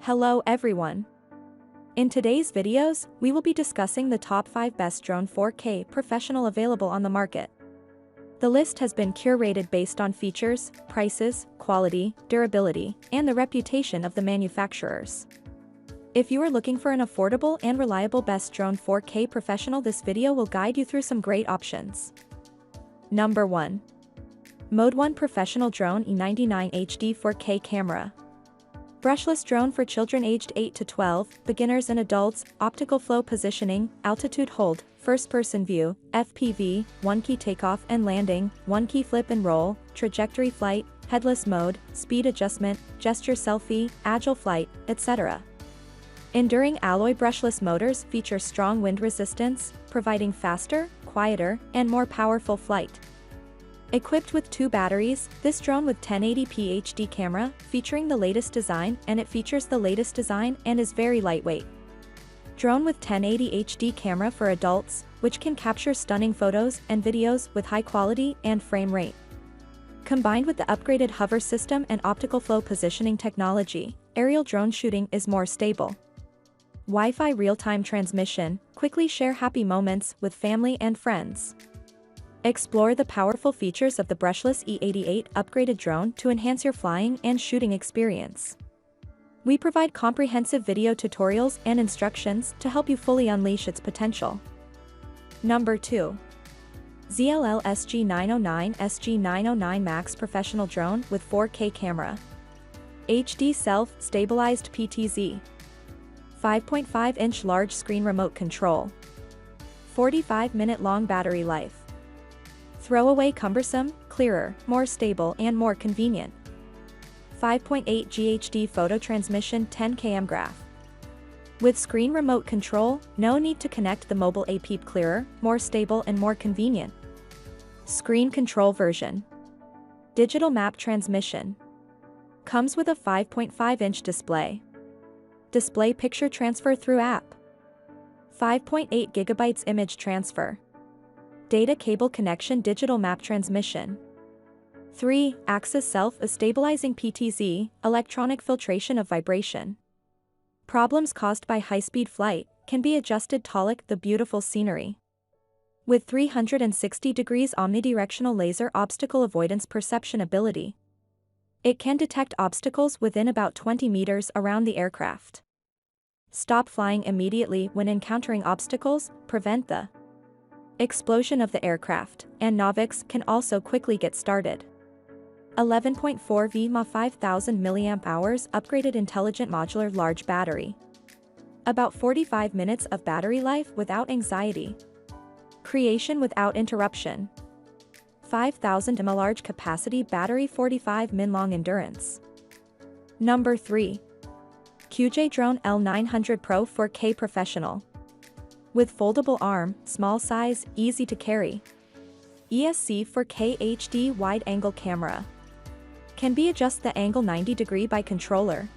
Hello everyone. In today's videos, we will be discussing the top 5 best drone 4K professional available on the market. The list has been curated based on features, prices, quality, durability, and the reputation of the manufacturers. If you are looking for an affordable and reliable best drone 4K professional, this video will guide you through some great options. Number 1. Mode 1 Professional Drone E99 HD 4K Camera. Brushless drone for children aged 8 to 12, beginners and adults, optical flow positioning, altitude hold, first-person view, FPV, one-key takeoff and landing, one-key flip and roll, trajectory flight, headless mode, speed adjustment, gesture selfie, agile flight, etc. Enduring alloy brushless motors feature strong wind resistance, providing faster, quieter, and more powerful flight. Equipped with 2 batteries, this drone with 1080p HD camera, featuring the latest design, and is very lightweight. Drone with 1080 HD camera for adults, which can capture stunning photos and videos with high quality and frame rate. Combined with the upgraded hover system and optical flow positioning technology, aerial drone shooting is more stable. Wi-Fi real-time transmission, quickly share happy moments with family and friends. Explore the powerful features of the brushless E88 upgraded drone to enhance your flying and shooting experience. We provide comprehensive video tutorials and instructions to help you fully unleash its potential. Number 2. ZLL SG909 SG909 Max Professional Drone with 4K Camera. HD Self-Stabilized PTZ. 5.5-inch large screen remote control. 45-minute long battery life. Throwaway cumbersome, clearer, more stable and more convenient. 5.8 GHD photo transmission 10 km graph. With screen remote control, no need to connect the mobile AP, clearer, more stable and more convenient. Screen control version. Digital map transmission. Comes with a 5.5-inch display. Display picture transfer through app. 5.8 GB image transfer. Data cable connection digital map transmission. 3. Axis self-stabilizing PTZ, electronic filtration of vibration. Problems caused by high-speed flight can be adjusted to like the beautiful scenery. With 360 degrees omnidirectional laser obstacle avoidance perception ability. It can detect obstacles within about 20 meters around the aircraft. Stop flying immediately when encountering obstacles, prevent the explosion of the aircraft, and novices can also quickly get started. 11.4 VMA 5000 mAh upgraded intelligent modular large battery. About 45 minutes of battery life without anxiety. Creation without interruption. 5000 mAh large capacity battery 45 min long endurance. Number 3. QJ Drone L900 Pro 4K Professional. With foldable arm, small size, easy to carry. ESC 4K HD wide-angle camera. Can be adjust the angle 90 degree by controller.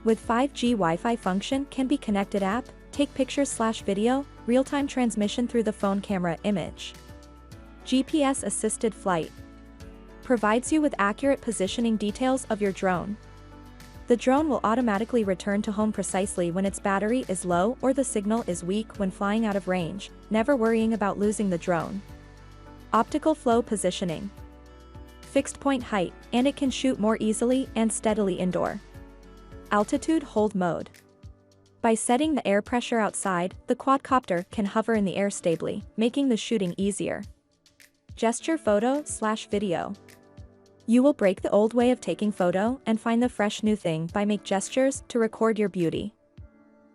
With 5G Wi-Fi function can be connected app, take pictures/video, real-time transmission through the phone camera image. GPS assisted flight. Provides you with accurate positioning details of your drone. The drone will automatically return to home precisely when its battery is low or the signal is weak when flying out of range, never worrying about losing the drone. Optical flow positioning. Fixed point height, and it can shoot more easily and steadily indoor. Altitude hold mode. By setting the air pressure outside, the quadcopter can hover in the air stably, making the shooting easier. Gesture photo/video. You will break the old way of taking photo and find the fresh new thing by make gestures to record your beauty.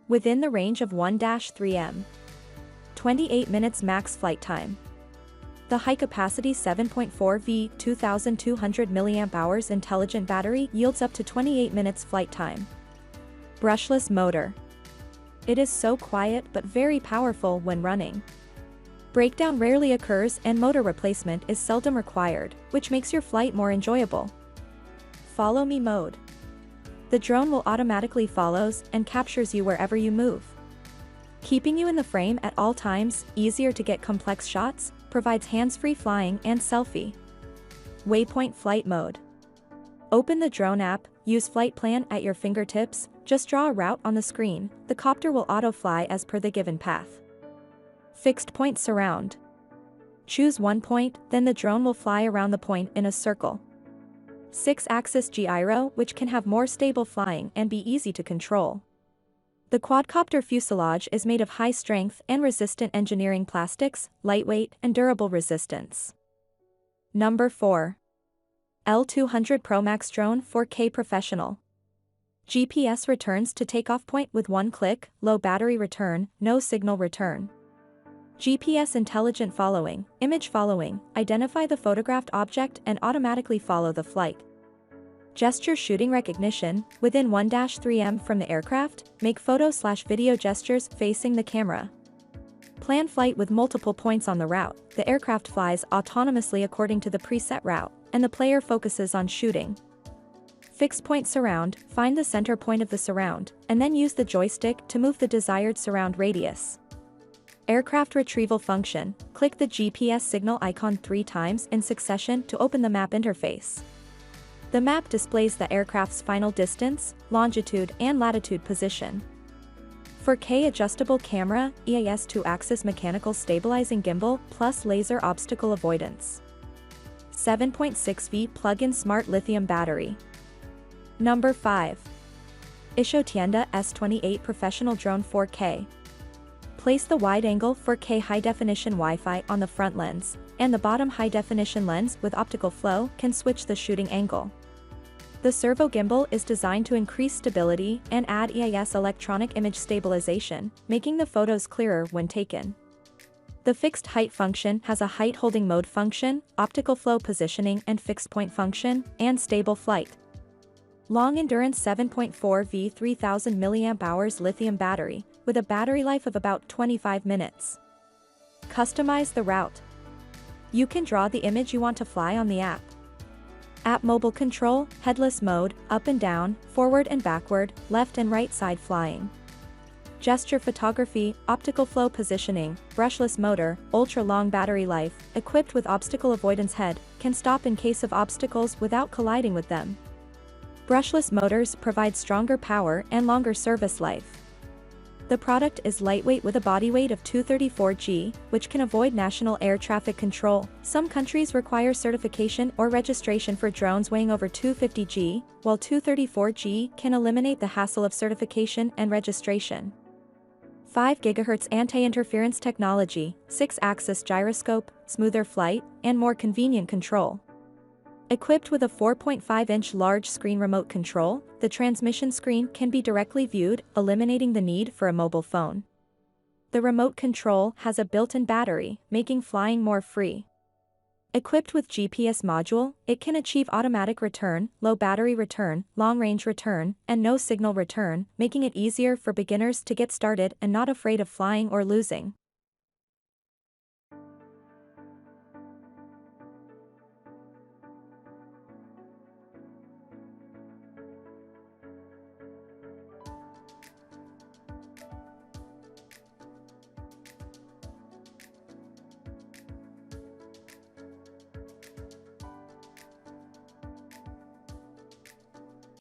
Within the range of 1-3 m. 28 minutes max flight time. The high-capacity 7.4 V 2200 mAh intelligent battery yields up to 28 minutes flight time. Brushless motor. It is so quiet but very powerful when running. Breakdown rarely occurs and motor replacement is seldom required, which makes your flight more enjoyable. Follow me mode. The drone will automatically follows and captures you wherever you move. Keeping you in the frame at all times, easier to get complex shots, provides hands-free flying and selfie. Waypoint flight mode. Open the drone app, use flight plan at your fingertips, just draw a route on the screen, the copter will auto-fly as per the given path. Fixed point surround. Choose one point, then the drone will fly around the point in a circle. 6-axis gyro, which can have more stable flying and be easy to control. The quadcopter fuselage is made of high-strength and resistant engineering plastics, lightweight and durable resistance. Number 4. L200 Pro Max Drone 4K Professional. GPS returns to takeoff point with one click, low battery return, no signal return. GPS intelligent following, image following, identify the photographed object and automatically follow the flight. Gesture shooting recognition, within 1-3 m from the aircraft, make photo/video gestures facing the camera. Plan flight with multiple points on the route, the aircraft flies autonomously according to the preset route, and the player focuses on shooting. Fixed point surround, find the center point of the surround, and then use the joystick to move the desired surround radius. Aircraft retrieval function, click the GPS signal icon 3 times in succession to open the map interface. The map displays the aircraft's final distance, longitude and latitude position. 4K adjustable camera, EIS 2-axis mechanical stabilizing gimbal plus laser obstacle avoidance. 7.6V plug-in smart lithium battery. Number 5. ISHOWTIENDA S28 Professional Drone 4K. Place the wide-angle 4K high-definition Wi-Fi on the front lens, and the bottom high-definition lens with optical flow can switch the shooting angle. The servo gimbal is designed to increase stability and add EIS electronic image stabilization, making the photos clearer when taken. The fixed height function has a height-holding mode function, optical flow positioning and fixed point function, and stable flight. Long endurance 7.4V 3000 mAh lithium battery, with a battery life of about 25 minutes. Customize the route. You can draw the image you want to fly on the app. App mobile control, headless mode, up and down, forward and backward, left and right side flying. Gesture photography, optical flow positioning, brushless motor, ultra-long battery life, equipped with obstacle avoidance head, can stop in case of obstacles without colliding with them. Brushless motors provide stronger power and longer service life. The product is lightweight with a body weight of 234 g, which can avoid national air traffic control. Some countries require certification or registration for drones weighing over 250 g, while 234 g can eliminate the hassle of certification and registration. 5 GHz anti-interference technology, 6-axis gyroscope, smoother flight, and more convenient control. Equipped with a 4.5-inch large screen remote control, the transmission screen can be directly viewed, eliminating the need for a mobile phone. The remote control has a built-in battery, making flying more free. Equipped with GPS module, it can achieve automatic return, low battery return, long-range return, and no signal return, making it easier for beginners to get started and not afraid of flying or losing.